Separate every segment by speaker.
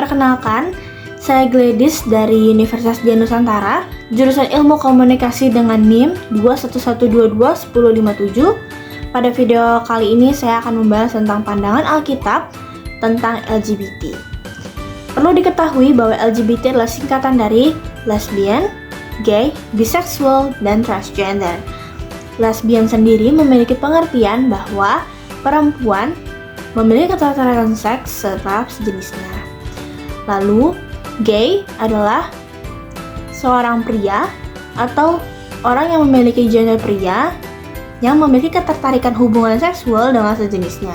Speaker 1: Perkenalkan, saya Gladys dari Universitas Dian Nusantara, jurusan Ilmu Komunikasi dengan NIM 211221057. Pada video kali ini saya akan membahas tentang pandangan Alkitab tentang LGBT. Perlu diketahui bahwa LGBT adalah singkatan dari lesbian, gay, bisexual, dan transgender. Lesbian sendiri memiliki pengertian bahwa perempuan memiliki ketertarikan seks terhadap sejenisnya. Lalu, gay adalah seorang pria atau orang yang memiliki gender pria yang memiliki ketertarikan hubungan seksual dengan sejenisnya.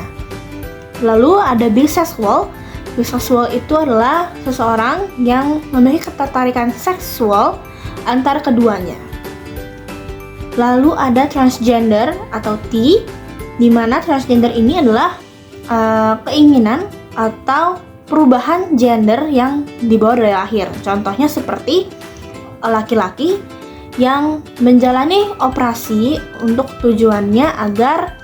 Speaker 1: Lalu ada bisexual. Bisexual itu adalah seseorang yang memiliki ketertarikan seksual antara keduanya. Lalu ada transgender atau T, di mana transgender ini adalah keinginan atau perubahan gender yang dibawa dari lahir. Contohnya seperti laki-laki yang menjalani operasi untuk tujuannya agar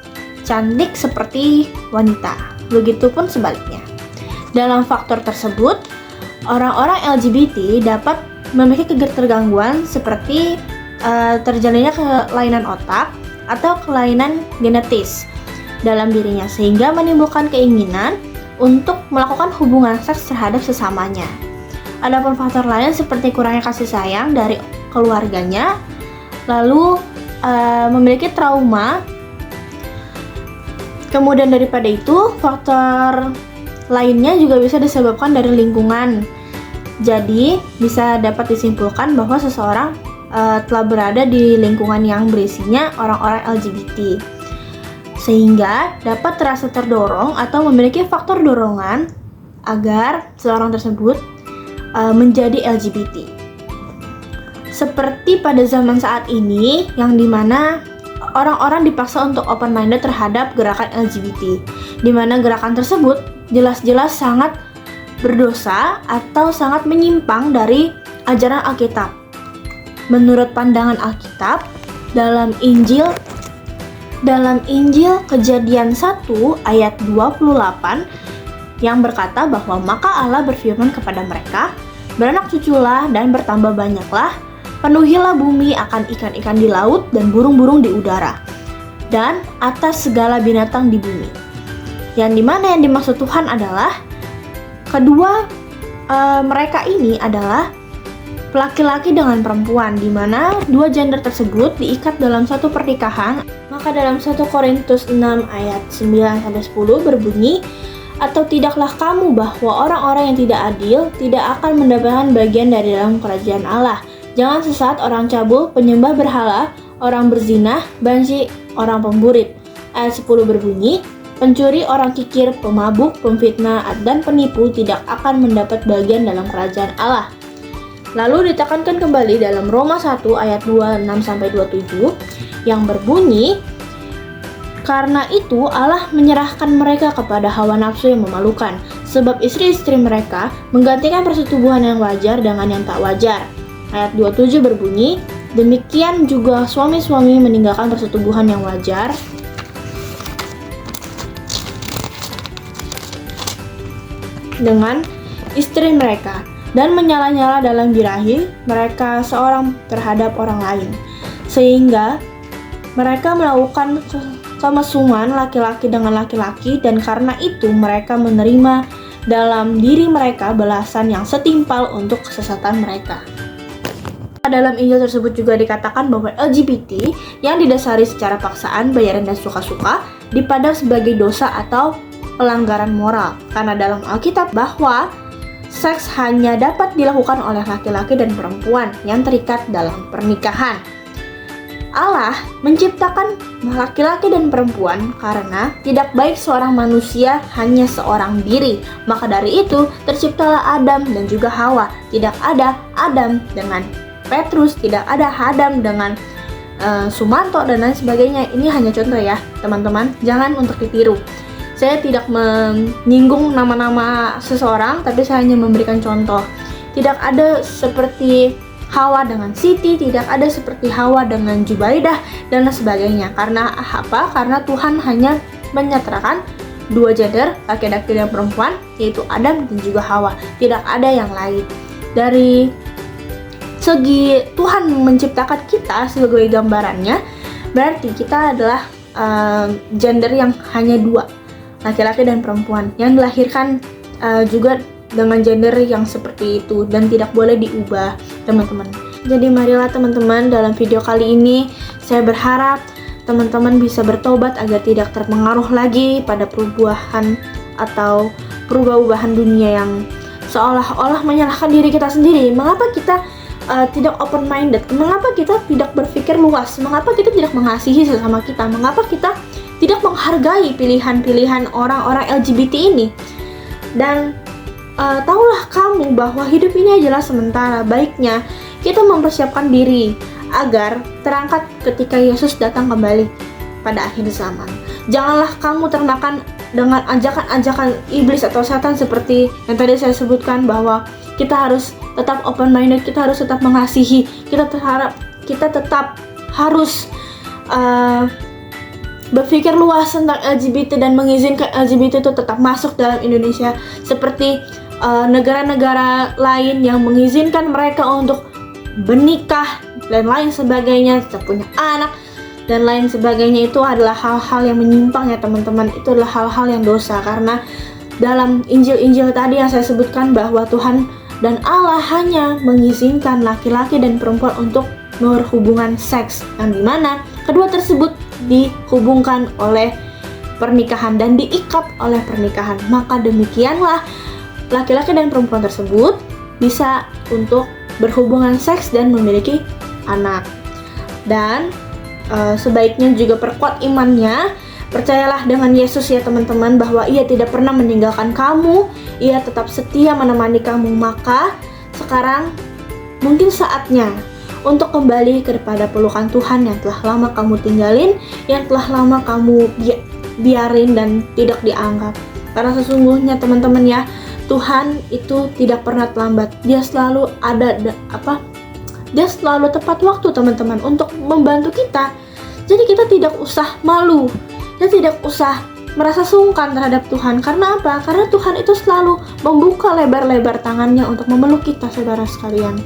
Speaker 1: cantik seperti wanita. Begitupun sebaliknya. Dalam faktor tersebut, orang-orang LGBT dapat memiliki ketergangguan seperti terjalinnya kelainan otak atau kelainan genetis dalam dirinya, sehingga menimbulkan keinginan untuk melakukan hubungan seks terhadap sesamanya. Adapun faktor lain seperti kurangnya kasih sayang dari keluarganya, lalu memiliki trauma. Kemudian daripada itu, faktor lainnya juga bisa disebabkan dari lingkungan. Jadi, bisa dapat disimpulkan bahwa seseorang telah berada di lingkungan yang berisinya orang-orang LGBT, sehingga dapat terasa terdorong atau memiliki faktor dorongan agar seseorang tersebut menjadi LGBT. Seperti pada zaman saat ini, yang dimana orang-orang dipaksa untuk open-minded terhadap gerakan LGBT, dimana gerakan tersebut jelas-jelas sangat berdosa atau sangat menyimpang dari ajaran Alkitab. Menurut pandangan Alkitab, dalam Injil Kejadian 1 ayat 28 yang berkata bahwa maka Allah berfirman kepada mereka, beranak cuculah dan bertambah banyaklah, penuhilah bumi akan ikan-ikan di laut dan burung-burung di udara, dan atas segala binatang di bumi. Yang dimana yang dimaksud Tuhan adalah kedua mereka ini adalah laki-laki dengan perempuan, di mana dua gender tersebut diikat dalam satu pernikahan. Maka dalam 1 Korintus 6 ayat 9-10 berbunyi, atau tidaklah kamu bahwa orang-orang yang tidak adil tidak akan mendapatkan bagian dari dalam kerajaan Allah. Jangan sesat orang cabul, penyembah berhala, orang berzina, banci, orang pemburit. Ayat 10 berbunyi, pencuri, orang kikir, pemabuk, pemfitnah, dan penipu tidak akan mendapat bagian dalam kerajaan Allah. Lalu ditekankan kembali dalam Roma 1 ayat 26-27 yang berbunyi, karena itu Allah menyerahkan mereka kepada hawa nafsu yang memalukan, sebab istri-istri mereka menggantikan persetubuhan yang wajar dengan yang tak wajar. Ayat 27 berbunyi, demikian juga suami-suami meninggalkan persetubuhan yang wajar dengan istri mereka, dan menyala-nyala dalam birahi mereka seorang terhadap orang lain, sehingga mereka melakukan kemesuman laki-laki dengan laki-laki, dan karena itu mereka menerima dalam diri mereka balasan yang setimpal untuk kesesatan mereka. Dalam Injil tersebut juga dikatakan bahwa LGBT yang didasari secara paksaan, bayaran, dan suka-suka dipandang sebagai dosa atau pelanggaran moral, karena dalam Alkitab bahwa seks hanya dapat dilakukan oleh laki-laki dan perempuan yang terikat dalam pernikahan. Allah menciptakan laki-laki dan perempuan karena tidak baik seorang manusia hanya seorang diri. Maka dari itu terciptalah Adam dan juga Hawa. Tidak ada Adam dengan Petrus, tidak ada Adam dengan Sumanto dan lain sebagainya. Ini hanya contoh ya teman-teman, jangan untuk ditiru. Saya tidak menyinggung nama-nama seseorang, tapi saya hanya memberikan contoh. Tidak ada seperti Hawa dengan Siti, tidak ada seperti Hawa dengan Jubaidah, dan lain sebagainya. Karena apa? Karena Tuhan hanya menyatakan dua gender, laki-laki dan perempuan, yaitu Adam dan juga Hawa. Tidak ada yang lain. Dari segi Tuhan menciptakan kita sebagai gambarannya, berarti kita adalah gender yang hanya dua, laki-laki dan perempuan, yang dilahirkan juga dengan gender yang seperti itu dan tidak boleh diubah, teman-teman. Jadi marilah teman-teman, dalam video kali ini saya berharap teman-teman bisa bertobat agar tidak terpengaruh lagi pada perubahan atau perubahan dunia yang seolah-olah menyalahkan diri kita sendiri. Mengapa kita tidak open minded? Mengapa kita tidak berpikir luas? Mengapa kita tidak mengasihi sesama kita? Mengapa kita tidak menghargai pilihan-pilihan orang-orang LGBT ini? Dan tahulah kamu bahwa hidup ini adalah sementara. Baiknya kita mempersiapkan diri agar terangkat ketika Yesus datang kembali pada akhir zaman. Janganlah kamu termakan dengan ajakan-ajakan iblis atau setan seperti yang tadi saya sebutkan, bahwa kita harus tetap open minded, kita harus tetap mengasihi, kita tetap harus berpikir luas tentang LGBT dan mengizinkan LGBT itu tetap masuk dalam Indonesia, seperti negara-negara lain yang mengizinkan mereka untuk bernikah dan lain sebagainya, punya anak dan lain sebagainya. Itu adalah hal-hal yang menyimpang ya teman-teman. Itu adalah hal-hal yang dosa, karena dalam Injil-Injil tadi yang saya sebutkan bahwa Tuhan dan Allah hanya mengizinkan laki-laki dan perempuan untuk berhubungan seks, yang dimana kedua tersebut dihubungkan oleh pernikahan dan diikat oleh pernikahan. Maka demikianlah laki-laki dan perempuan tersebut bisa untuk berhubungan seks dan memiliki anak. Dan sebaiknya juga perkuat imannya. Percayalah dengan Yesus ya teman-teman, bahwa Ia tidak pernah meninggalkan kamu, Ia tetap setia menemani kamu. Maka sekarang mungkin saatnya untuk kembali kepada pelukan Tuhan yang telah lama kamu tinggalin, yang telah lama kamu biarin dan tidak dianggap. Karena sesungguhnya teman-teman ya, Tuhan itu tidak pernah terlambat. Dia selalu Dia selalu tepat waktu teman-teman untuk membantu kita. Jadi kita tidak usah malu, kita tidak usah merasa sungkan terhadap Tuhan. Karena apa? Karena Tuhan itu selalu membuka lebar-lebar tangannya untuk memeluk kita, saudara sekalian.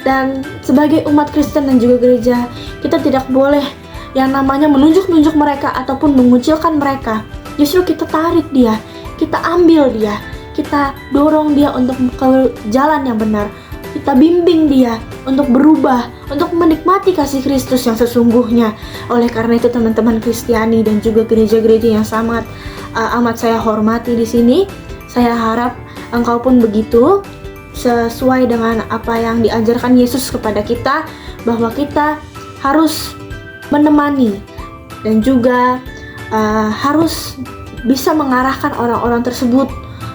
Speaker 1: Dan sebagai umat Kristen dan juga gereja, kita tidak boleh yang namanya menunjuk-nunjuk mereka ataupun mengucilkan mereka. Justru kita tarik dia, kita ambil dia, kita dorong dia untuk ke jalan yang benar. Kita bimbing dia untuk berubah, untuk menikmati kasih Kristus yang sesungguhnya. Oleh karena itu teman-teman Kristiani dan juga gereja-gereja yang amat saya hormati di sini, saya harap engkau pun begitu, sesuai dengan apa yang diajarkan Yesus kepada kita, bahwa kita harus menemani dan juga harus bisa mengarahkan orang-orang tersebut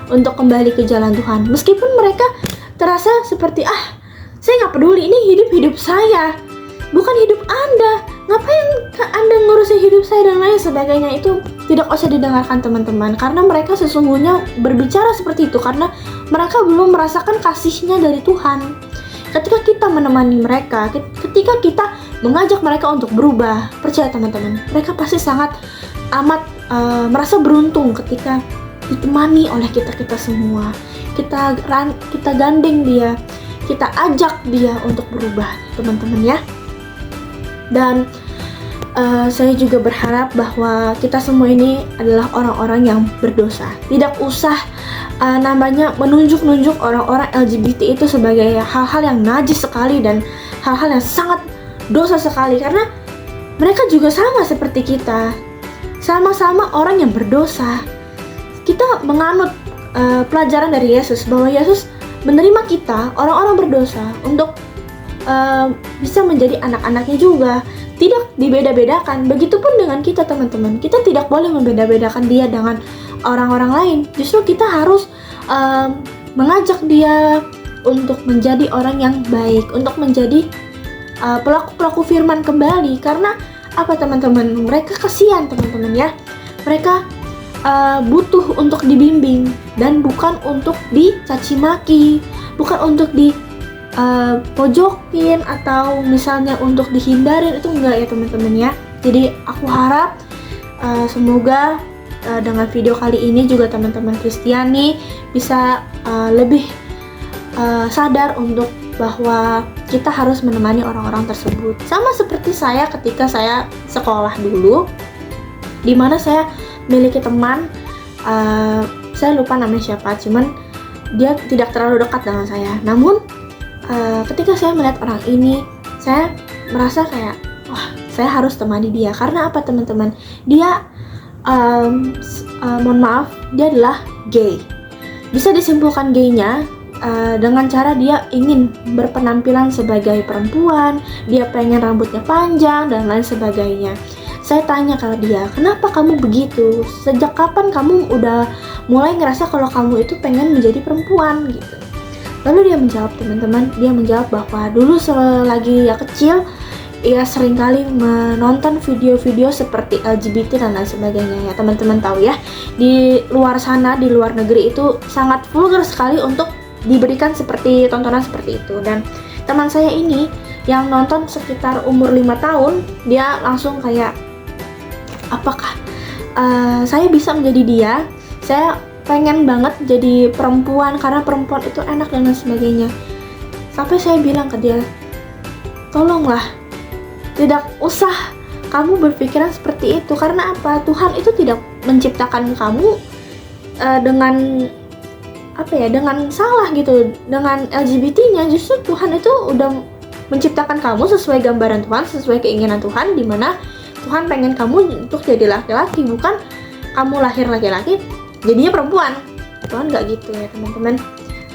Speaker 1: untuk kembali ke jalan Tuhan. Meskipun mereka terasa seperti, saya nggak peduli, ini hidup saya, bukan hidup Anda. Ngapain Anda ngurusin hidup saya dan lain sebagainya. Itu tidak usah didengarkan teman-teman, karena mereka sesungguhnya berbicara seperti itu karena mereka belum merasakan kasihnya dari Tuhan. Ketika kita menemani mereka, ketika kita mengajak mereka untuk berubah, percaya teman-teman, mereka pasti sangat amat merasa beruntung ketika ditemani oleh kita semua. Kita gandeng dia, kita ajak dia untuk berubah, teman-teman ya. Dan saya juga berharap bahwa kita semua ini adalah orang-orang yang berdosa. Tidak usah namanya menunjuk-nunjuk orang-orang LGBT itu sebagai hal-hal yang najis sekali dan hal-hal yang sangat dosa sekali, karena mereka juga sama seperti kita, sama-sama orang yang berdosa. Kita menganut pelajaran dari Yesus, bahwa Yesus menerima kita, orang-orang berdosa, untuk bisa menjadi anak-anaknya juga. Tidak dibeda-bedakan. Begitupun dengan kita teman-teman, kita tidak boleh membeda-bedakan dia dengan orang-orang lain. Justru kita harus mengajak dia untuk menjadi orang yang baik, untuk menjadi pelaku-pelaku firman kembali. Karena apa teman-teman? Mereka kasihan teman-teman ya. Mereka butuh untuk dibimbing dan bukan untuk dicaci maki, bukan untuk pojokin atau misalnya untuk dihindarin. Itu enggak ya teman-teman ya. Jadi aku harap semoga dengan video kali ini juga teman-teman Kristiani bisa lebih sadar untuk bahwa kita harus menemani orang-orang tersebut. Sama seperti saya ketika saya sekolah dulu, dimana saya memiliki teman, saya lupa namanya siapa, cuman dia tidak terlalu dekat dengan saya. Namun ketika saya melihat orang ini, saya merasa kayak, wah, saya harus temani dia. Karena apa teman-teman? Dia mohon maaf, dia adalah gay. Bisa disimpulkan gaynya dengan cara dia ingin berpenampilan sebagai perempuan, dia pengen rambutnya panjang dan lain sebagainya. Saya tanya ke dia, kenapa kamu begitu? Sejak kapan kamu udah mulai ngerasa kalau kamu itu pengen menjadi perempuan gitu? Lalu dia menjawab teman-teman, dia menjawab bahwa dulu selagi ia kecil, ia seringkali menonton video-video seperti LGBT dan lain sebagainya. Ya teman-teman tahu ya, di luar sana, di luar negeri itu sangat vulgar sekali untuk diberikan seperti tontonan seperti itu. Dan teman saya ini yang nonton sekitar umur 5 tahun, dia langsung kayak, apakah saya bisa menjadi dia? Saya pengen banget jadi perempuan karena perempuan itu enak dan lain sebagainya. Sampai saya bilang ke dia, tolonglah, tidak usah kamu berpikiran seperti itu. Karena apa? Tuhan itu tidak menciptakan kamu dengan dengan salah gitu, dengan LGBT-nya. Justru Tuhan itu udah menciptakan kamu sesuai gambaran Tuhan, sesuai keinginan Tuhan, dimana Tuhan pengen kamu untuk jadi laki-laki, bukan kamu lahir laki-laki jadinya perempuan. Tuhan nggak gitu ya teman-teman.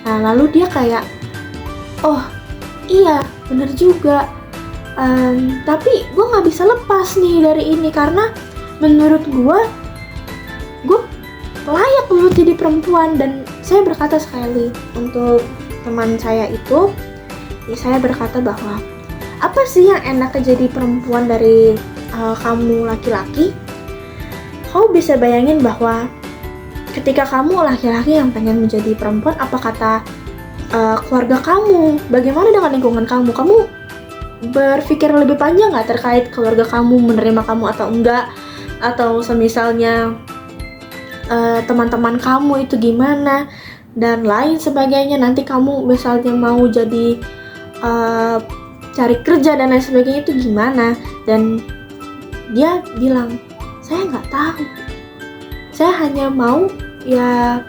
Speaker 1: Nah lalu dia kayak, oh iya bener juga, tapi gue nggak bisa lepas nih dari ini karena menurut gue layak untuk jadi perempuan. Dan saya berkata sekali untuk teman saya itu, saya berkata bahwa apa sih yang enaknya jadi perempuan dari kamu laki-laki? Kau bisa bayangin bahwa ketika kamu laki-laki yang pengen menjadi perempuan, apa kata keluarga kamu? Bagaimana dengan lingkungan kamu? Kamu berpikir lebih panjang nggak terkait keluarga kamu menerima kamu atau enggak? Atau semisalnya teman-teman kamu itu gimana? Dan lain sebagainya. Nanti kamu misalnya mau jadi cari kerja dan lain sebagainya itu gimana? Dan dia bilang, saya nggak tahu, saya hanya mau ya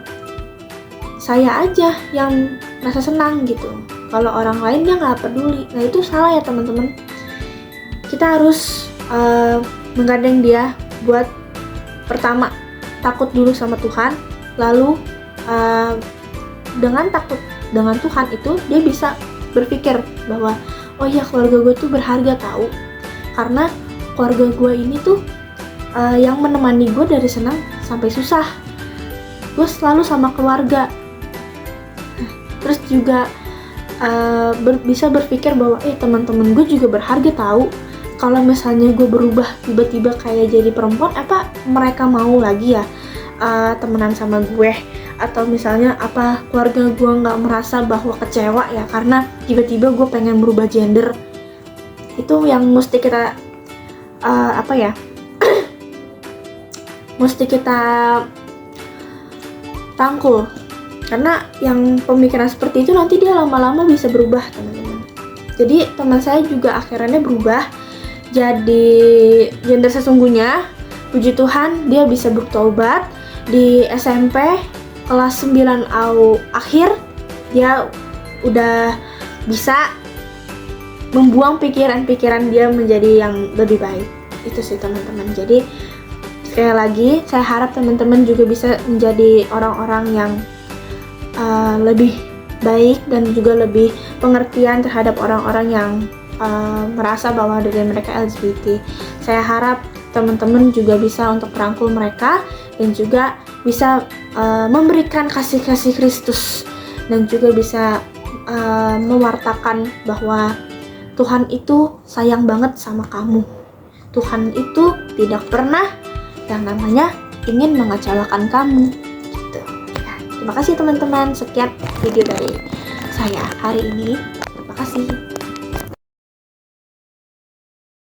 Speaker 1: saya aja yang merasa senang gitu, kalau orang lain dia nggak peduli. Nah itu salah ya teman-teman. Kita harus menggandeng dia buat pertama takut dulu sama Tuhan, lalu dengan takut dengan Tuhan itu dia bisa berpikir bahwa oh iya keluarga gue tuh berharga tahu, karena keluarga gue ini tuh yang menemani gue dari senang sampai susah. Gue selalu sama keluarga. Terus juga bisa berpikir bahwa teman-teman gue juga berharga tahu. Kalau misalnya gue berubah tiba-tiba kayak jadi perempuan, apa mereka mau lagi ya temenan sama gue? Atau misalnya apa keluarga gue nggak merasa bahwa kecewa ya karena tiba-tiba gue pengen berubah gender? Itu yang mesti kita mesti kita rangkul, karena yang pemikiran seperti itu nanti dia lama-lama bisa berubah teman-teman. Jadi teman saya juga akhirnya berubah jadi gender sesungguhnya. Puji Tuhan dia bisa bertobat di SMP kelas 9 akhir. Dia udah bisa membuang pikiran-pikiran dia menjadi yang lebih baik. Itu sih teman-teman. Jadi sekali lagi saya harap teman-teman juga bisa menjadi orang-orang yang lebih baik dan juga lebih pengertian terhadap orang-orang yang merasa bahwa diri mereka LGBT. Saya harap teman-teman juga bisa untuk merangkul mereka dan juga bisa memberikan kasih-kasih Kristus dan juga bisa mewartakan bahwa Tuhan itu sayang banget sama kamu. Tuhan itu tidak pernah yang namanya ingin mengecewakan kamu. Gitu. Ya, terima kasih teman-teman. Sekian video dari saya hari ini. Terima kasih.